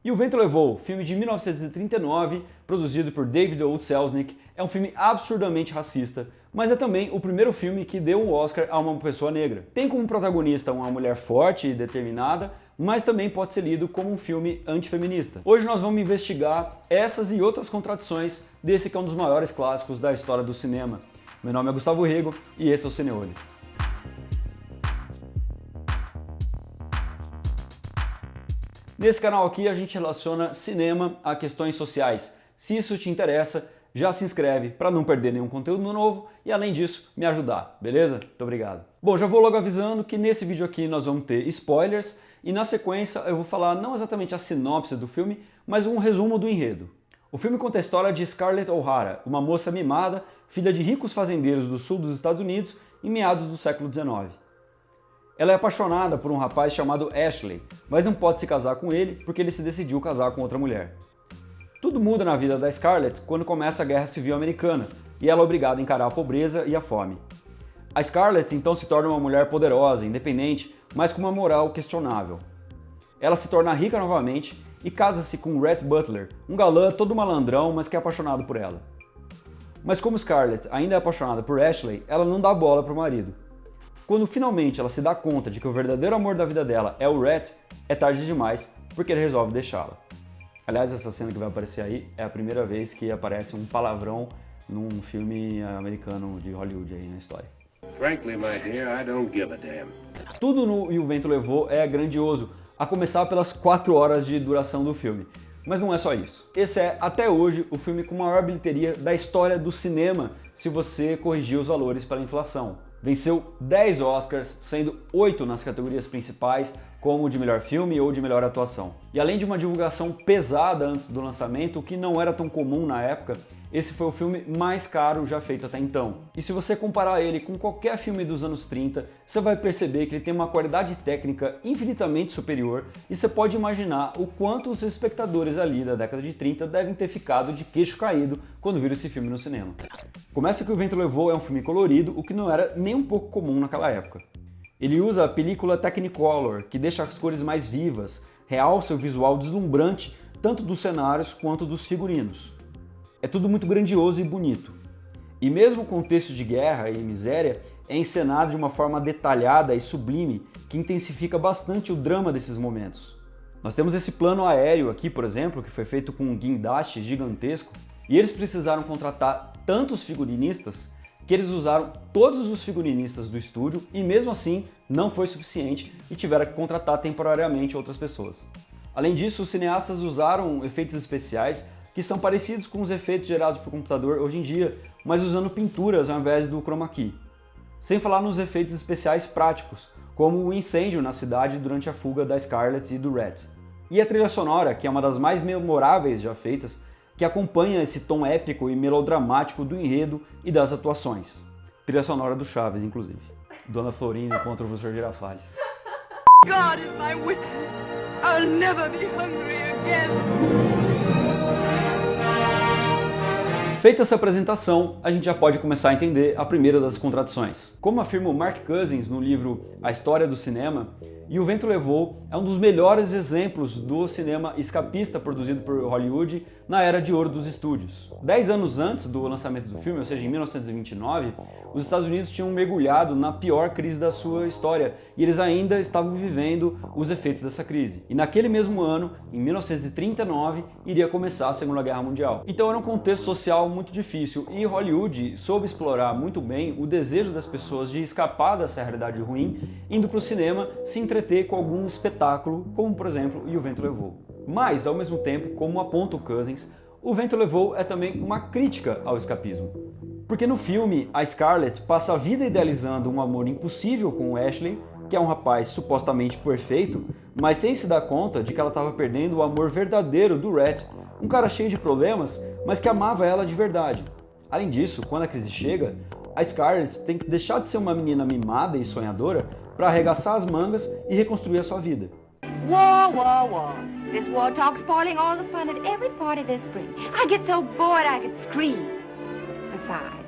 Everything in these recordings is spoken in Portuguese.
E O Vento Levou, filme de 1939, produzido por David O. Selznick, é um filme absurdamente racista, mas é também o primeiro filme que deu um Oscar a uma pessoa negra. Tem como protagonista uma mulher forte e determinada, mas também pode ser lido como um filme antifeminista. Hoje nós vamos investigar essas e outras contradições desse que é um dos maiores clássicos da história do cinema. Meu nome é Gustavo Rego e esse é o Cineolho. Nesse canal aqui a gente relaciona cinema a questões sociais. Se isso te interessa, já se inscreve para não perder nenhum conteúdo novo e, além disso, me ajudar, beleza? Muito obrigado. Bom, já vou logo avisando que nesse vídeo aqui nós vamos ter spoilers e na sequência eu vou falar não exatamente a sinopse do filme, mas um resumo do enredo. O filme conta a história de Scarlett O'Hara, uma moça mimada, filha de ricos fazendeiros do sul dos Estados Unidos em meados do século XIX. Ela é apaixonada por um rapaz chamado Ashley, mas não pode se casar com ele porque ele se decidiu casar com outra mulher. Tudo muda na vida da Scarlett quando começa a Guerra Civil Americana e ela é obrigada a encarar a pobreza e a fome. A Scarlett então se torna uma mulher poderosa, independente, mas com uma moral questionável. Ela se torna rica novamente e casa-se com Rhett Butler, um galã todo malandrão, mas que é apaixonado por ela. Mas como Scarlett ainda é apaixonada por Ashley, ela não dá bola para o marido. Quando finalmente ela se dá conta de que o verdadeiro amor da vida dela é o Rhett, é tarde demais porque ele resolve deixá-la. Aliás, essa cena que vai aparecer aí é a primeira vez que aparece um palavrão num filme americano de Hollywood aí na história. Frankly, my dear, I don't give a damn. Tudo no E o Vento Levou é grandioso, a começar pelas 4 horas de duração do filme. Mas não é só isso. Esse é, até hoje, o filme com maior bilheteria da história do cinema, se você corrigir os valores pela inflação. Venceu 10 Oscars, sendo 8 nas categorias principais, como de melhor filme ou de melhor atuação. E além de uma divulgação pesada antes do lançamento, o que não era tão comum na época, esse foi o filme mais caro já feito até então. E se você comparar ele com qualquer filme dos anos 30, você vai perceber que ele tem uma qualidade técnica infinitamente superior e você pode imaginar o quanto os espectadores ali da década de 30 devem ter ficado de queixo caído quando viram esse filme no cinema. Começa que O Vento Levou é um filme colorido, o que não era nem um pouco comum naquela época. Ele usa a película Technicolor, que deixa as cores mais vivas, realça o visual deslumbrante tanto dos cenários quanto dos figurinos. É tudo muito grandioso e bonito. E mesmo o contexto de guerra e miséria é encenado de uma forma detalhada e sublime que intensifica bastante o drama desses momentos. Nós temos esse plano aéreo aqui, por exemplo, que foi feito com um guindaste gigantesco, e eles precisaram contratar tantos figurinistas que eles usaram todos os figurinistas do estúdio e mesmo assim não foi suficiente e tiveram que contratar temporariamente outras pessoas. Além disso, os cineastas usaram efeitos especiais que são parecidos com os efeitos gerados por computador hoje em dia, mas usando pinturas ao invés do chroma key. Sem falar nos efeitos especiais práticos, como o incêndio na cidade durante a fuga da Scarlett e do Rhett. E a trilha sonora, que é uma das mais memoráveis já feitas, que acompanha esse tom épico e melodramático do enredo e das atuações. Trilha sonora do Chaves, inclusive. Dona Florinda contra o professor Girafales. God is my witness. I'll never be hungry again. Feita essa apresentação, a gente já pode começar a entender a primeira das contradições. Como afirma o Mark Cousins no livro A História do Cinema, E o Vento Levou é um dos melhores exemplos do cinema escapista produzido por Hollywood na era de ouro dos estúdios. 10 anos antes do lançamento do filme, ou seja, em 1929, os Estados Unidos tinham mergulhado na pior crise da sua história e eles ainda estavam vivendo os efeitos dessa crise. E naquele mesmo ano, em 1939, iria começar a Segunda Guerra Mundial. Então era um contexto social muito difícil e Hollywood soube explorar muito bem o desejo das pessoas de escapar dessa realidade ruim, indo para o cinema se entreter com algum espetáculo, como por exemplo E o Vento Levou. Mas, ao mesmo tempo, como aponta o Cousins, O Vento Levou é também uma crítica ao escapismo. Porque no filme, a Scarlett passa a vida idealizando um amor impossível com o Ashley, que é um rapaz supostamente perfeito, mas sem se dar conta de que ela estava perdendo o amor verdadeiro do Rhett, um cara cheio de problemas, mas que amava ela de verdade. Além disso, quando a crise chega, a Scarlett tem que deixar de ser uma menina mimada e sonhadora para arregaçar as mangas e reconstruir a sua vida. War, war, war. This war talk's spoiling all the fun at every party this spring. I get so bored I could scream. Besides,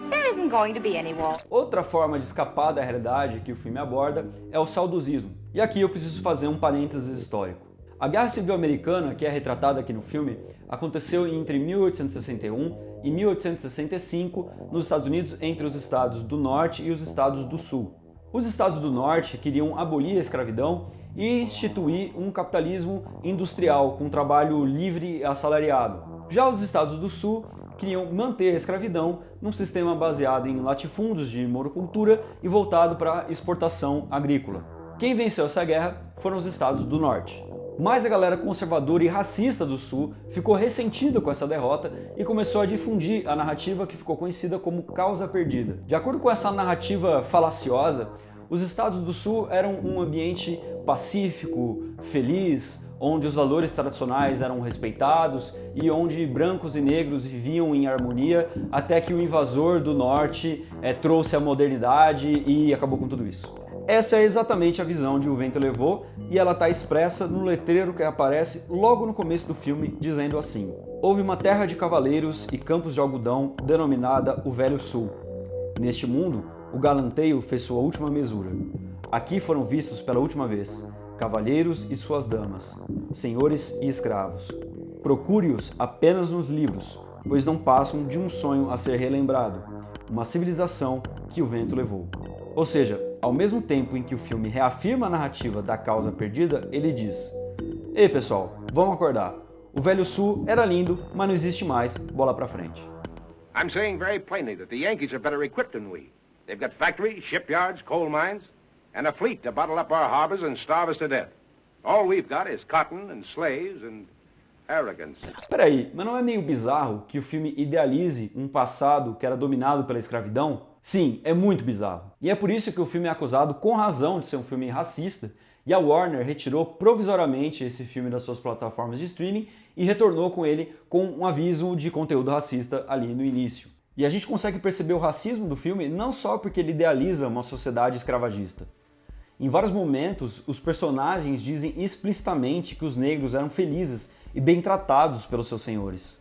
there isn't going to be any war. Outra forma de escapar da realidade que o filme aborda é o saudosismo. E aqui eu preciso fazer um parênteses histórico. A Guerra Civil Americana, que é retratada aqui no filme, aconteceu entre 1861 e 1865 nos Estados Unidos, entre os estados do Norte e os estados do Sul. Os estados do Norte queriam abolir a escravidão e instituir um capitalismo industrial com trabalho livre e assalariado. Já os estados do Sul queriam manter a escravidão num sistema baseado em latifúndios de monocultura e voltado para a exportação agrícola. Quem venceu essa guerra foram os estados do Norte. Mas a galera conservadora e racista do Sul ficou ressentida com essa derrota e começou a difundir a narrativa que ficou conhecida como causa perdida. De acordo com essa narrativa falaciosa, os estados do Sul eram um ambiente pacífico, feliz, onde os valores tradicionais eram respeitados e onde brancos e negros viviam em harmonia, até que o invasor do Norte trouxe a modernidade e acabou com tudo isso. Essa é exatamente a visão de O Vento Levou e ela está expressa no letreiro que aparece logo no começo do filme, dizendo assim: houve uma terra de cavaleiros e campos de algodão denominada o Velho Sul. Neste mundo, o galanteio fez sua última mesura. Aqui foram vistos pela última vez cavalheiros e suas damas, senhores e escravos. Procure-os apenas nos livros, pois não passam de um sonho a ser relembrado, uma civilização que o vento levou. Ou seja, ao mesmo tempo em que o filme reafirma a narrativa da causa perdida, ele diz: ei pessoal, vamos acordar. O Velho Sul era lindo, mas não existe mais, bola pra frente. I'm saying very plainly that the Yankees are better equipped than we. They've got factories, shipyards, coal mines, and a fleet to bottle up our harbors and starve us to death. All we've got is cotton and slaves and arrogance. Peraí, mas não é meio bizarro que o filme idealize um passado que era dominado pela escravidão? Sim, é muito bizarro. E é por isso que o filme é acusado com razão de ser um filme racista, e a Warner retirou provisoriamente esse filme das suas plataformas de streaming e retornou com ele com um aviso de conteúdo racista ali no início. E a gente consegue perceber o racismo do filme não só porque ele idealiza uma sociedade escravagista. Em vários momentos, os personagens dizem explicitamente que os negros eram felizes e bem tratados pelos seus senhores.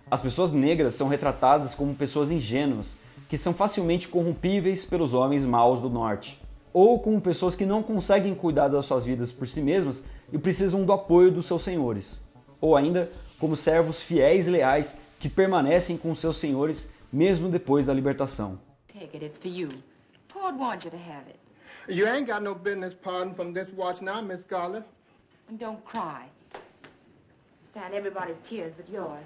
As pessoas negras são retratadas como pessoas ingênuas, que são facilmente corrompíveis pelos homens maus do norte, ou como pessoas que não conseguem cuidar das suas vidas por si mesmas e precisam do apoio dos seus senhores, ou ainda como servos fiéis e leais que permanecem com seus senhores mesmo depois da libertação. Take it, it's for you. Pord wants you to have it. You ain't got no business parting from this watch now, Miss Scarlett. And don't cry. Stand everybody's tears but yours.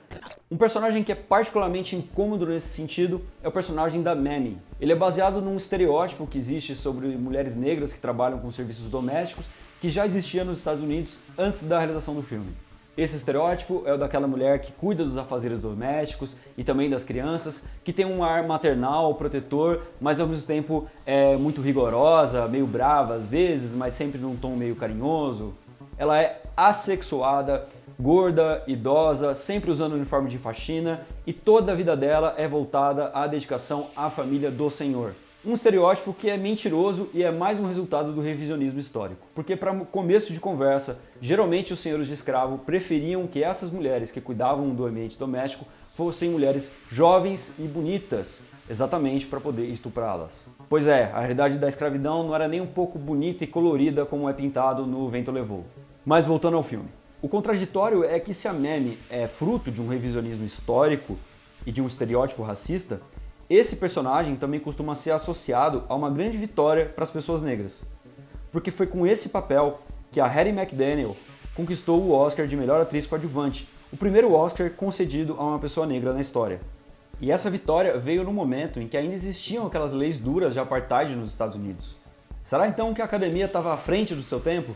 Um personagem que é particularmente incômodo nesse sentido é o personagem da Mammy. Ele é baseado num estereótipo que existe sobre mulheres negras que trabalham com serviços domésticos que já existia nos Estados Unidos antes da realização do filme. Esse estereótipo é o daquela mulher que cuida dos afazeres domésticos e também das crianças, que tem um ar maternal, protetor, mas ao mesmo tempo é muito rigorosa, meio brava às vezes, mas sempre num tom meio carinhoso. Ela é assexuada, gorda, idosa, sempre usando uniforme de faxina e toda a vida dela é voltada à dedicação à família do Senhor. Um estereótipo que é mentiroso e é mais um resultado do revisionismo histórico. Porque para começo de conversa, geralmente os senhores de escravo preferiam que essas mulheres que cuidavam do ambiente doméstico fossem mulheres jovens e bonitas, exatamente para poder estuprá-las. Pois é, a realidade da escravidão não era nem um pouco bonita e colorida como é pintado no O Vento Levou. Mas voltando ao filme. O contraditório é que se a Mammy é fruto de um revisionismo histórico e de um estereótipo racista, esse personagem também costuma ser associado a uma grande vitória para as pessoas negras, porque foi com esse papel que a Hattie McDaniel conquistou o Oscar de melhor atriz coadjuvante, o primeiro Oscar concedido a uma pessoa negra na história. E essa vitória veio no momento em que ainda existiam aquelas leis duras de apartheid nos Estados Unidos. Será então que a academia estava à frente do seu tempo?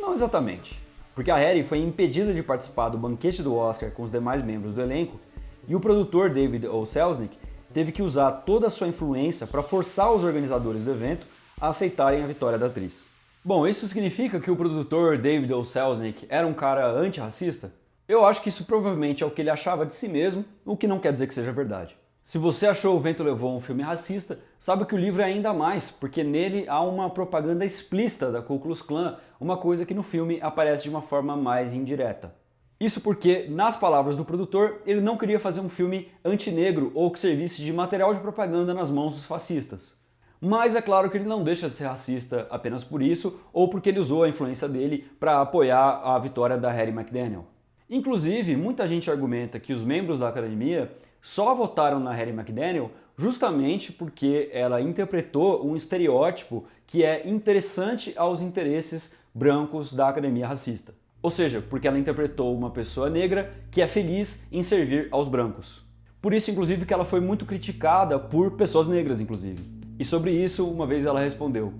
Não exatamente, porque a Hattie foi impedida de participar do banquete do Oscar com os demais membros do elenco, e o produtor David O. Selznick teve que usar toda a sua influência para forçar os organizadores do evento a aceitarem a vitória da atriz. Bom, isso significa que o produtor David O. Selznick era um cara antirracista? Eu acho que isso provavelmente é o que ele achava de si mesmo, o que não quer dizer que seja verdade. Se você achou O Vento Levou um filme racista, sabe que o livro é ainda mais, porque nele há uma propaganda explícita da Ku Klux Klan, uma coisa que no filme aparece de uma forma mais indireta. Isso porque, nas palavras do produtor, ele não queria fazer um filme antinegro ou que servisse de material de propaganda nas mãos dos fascistas. Mas é claro que ele não deixa de ser racista apenas por isso, ou porque ele usou a influência dele para apoiar a vitória da Hattie McDaniel. Inclusive, muita gente argumenta que os membros da academia só votaram na Hattie McDaniel justamente porque ela interpretou um estereótipo que é interessante aos interesses brancos da academia racista. Ou seja, porque ela interpretou uma pessoa negra que é feliz em servir aos brancos. Por isso, inclusive, que ela foi muito criticada por pessoas negras, inclusive. E sobre isso, uma vez ela respondeu: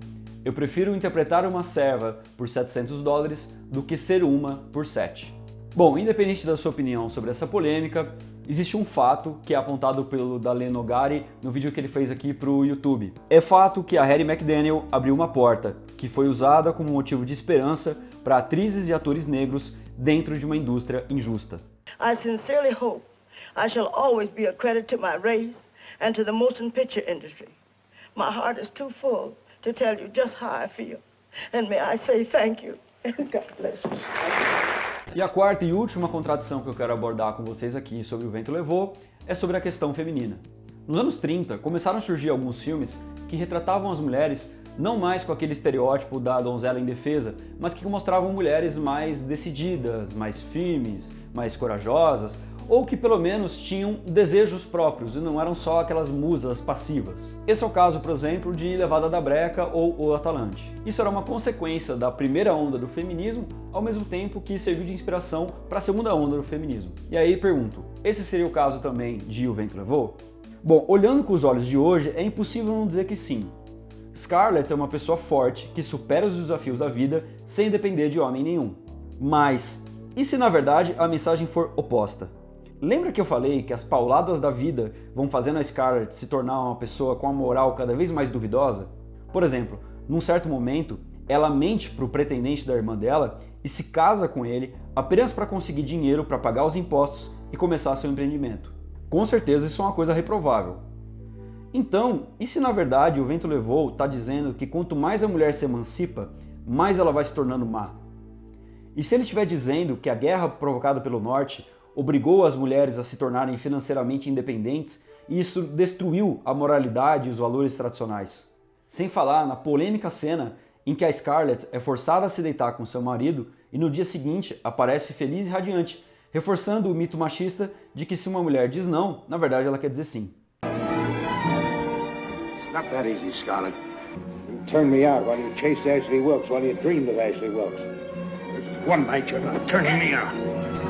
"Eu prefiro interpretar uma serva por $700 do que ser uma por 7. Bom, independente da sua opinião sobre essa polêmica, existe um fato que é apontado pelo Dale Nogari no vídeo que ele fez aqui para o YouTube. É fato que a Hattie McDaniel abriu uma porta que foi usada como motivo de esperança para atrizes e atores negros dentro de uma indústria injusta. I sincerely hope I shall always be a credit to my race and to the motion picture industry. My heart is too full to tell you just how I feel. And may I say thank you and God bless you." E a quarta e última contradição que eu quero abordar com vocês aqui sobre O Vento Levou é sobre a questão feminina. Nos anos 30, começaram a surgir alguns filmes que retratavam as mulheres não mais com aquele estereótipo da donzela indefesa, mas que mostravam mulheres mais decididas, mais firmes, mais corajosas, ou que pelo menos tinham desejos próprios e não eram só aquelas musas passivas. Esse é o caso, por exemplo, de Levada da Breca ou O Atalante. Isso era uma consequência da primeira onda do feminismo, ao mesmo tempo que serviu de inspiração para a segunda onda do feminismo. E aí pergunto, esse seria o caso também de O Vento Levou? Bom, olhando com os olhos de hoje, é impossível não dizer que sim. Scarlett é uma pessoa forte que supera os desafios da vida sem depender de homem nenhum. Mas, e se na verdade a mensagem for oposta? Lembra que eu falei que as pauladas da vida vão fazendo a Scarlett se tornar uma pessoa com a moral cada vez mais duvidosa? Por exemplo, num certo momento, ela mente para o pretendente da irmã dela e se casa com ele apenas para conseguir dinheiro para pagar os impostos e começar seu empreendimento. Com certeza isso é uma coisa reprovável. Então, e se na verdade O Vento Levou está dizendo que quanto mais a mulher se emancipa, mais ela vai se tornando má? E se ele estiver dizendo que a guerra provocada pelo Norte obrigou as mulheres a se tornarem financeiramente independentes e isso destruiu a moralidade e os valores tradicionais? Sem falar na polêmica cena em que a Scarlett é forçada a se deitar com seu marido e no dia seguinte aparece feliz e radiante, reforçando o mito machista de que se uma mulher diz não, na verdade ela quer dizer sim. It's not that easy, Scarlett. You turned me out while you chased Ashley Wilkes, while you dreamed of Ashley Wilkes. This is one night you're not turning me out.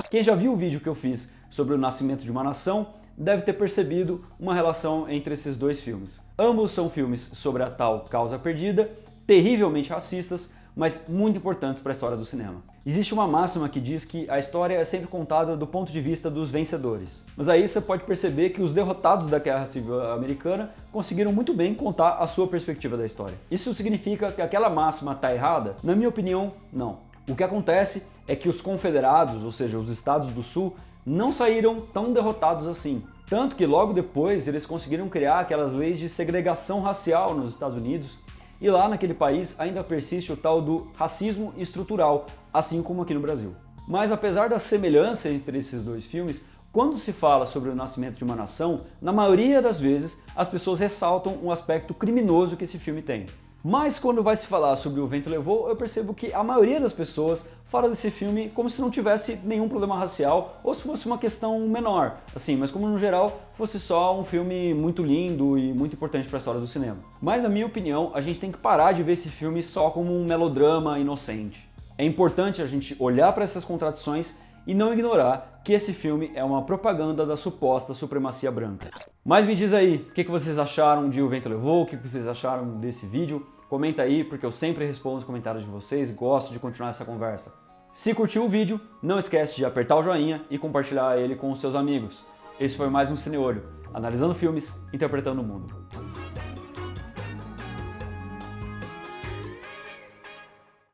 Quem já viu o vídeo que eu fiz sobre o nascimento de uma nação deve ter percebido uma relação entre esses dois filmes. Ambos são filmes sobre a tal causa perdida, terrivelmente racistas, mas muito importantes para a história do cinema. Existe uma máxima que diz que a história é sempre contada do ponto de vista dos vencedores. Mas aí você pode perceber que os derrotados da Guerra Civil Americana conseguiram muito bem contar a sua perspectiva da história. Isso significa que aquela máxima está errada? Na minha opinião, não. O que acontece é que os confederados, ou seja, os estados do sul, não saíram tão derrotados assim. Tanto que logo depois eles conseguiram criar aquelas leis de segregação racial nos Estados Unidos, e lá naquele país ainda persiste o tal do racismo estrutural, assim como aqui no Brasil. Mas apesar da semelhança entre esses dois filmes, quando se fala sobre o nascimento de uma nação, na maioria das vezes as pessoas ressaltam um aspecto criminoso que esse filme tem. Mas quando vai se falar sobre O Vento Levou, eu percebo que a maioria das pessoas fala desse filme como se não tivesse nenhum problema racial ou se fosse uma questão menor, assim, mas como no geral fosse só um filme muito lindo e muito importante para a história do cinema. Mas na minha opinião, a gente tem que parar de ver esse filme só como um melodrama inocente. É importante a gente olhar para essas contradições e não ignorar que esse filme é uma propaganda da suposta supremacia branca. Mas me diz aí, o que vocês acharam de O Vento Levou, o que vocês acharam desse vídeo? Comenta aí, porque eu sempre respondo os comentários de vocês e gosto de continuar essa conversa. Se curtiu o vídeo, não esquece de apertar o joinha e compartilhar ele com os seus amigos. Esse foi mais um Cineolho, analisando filmes, interpretando o mundo.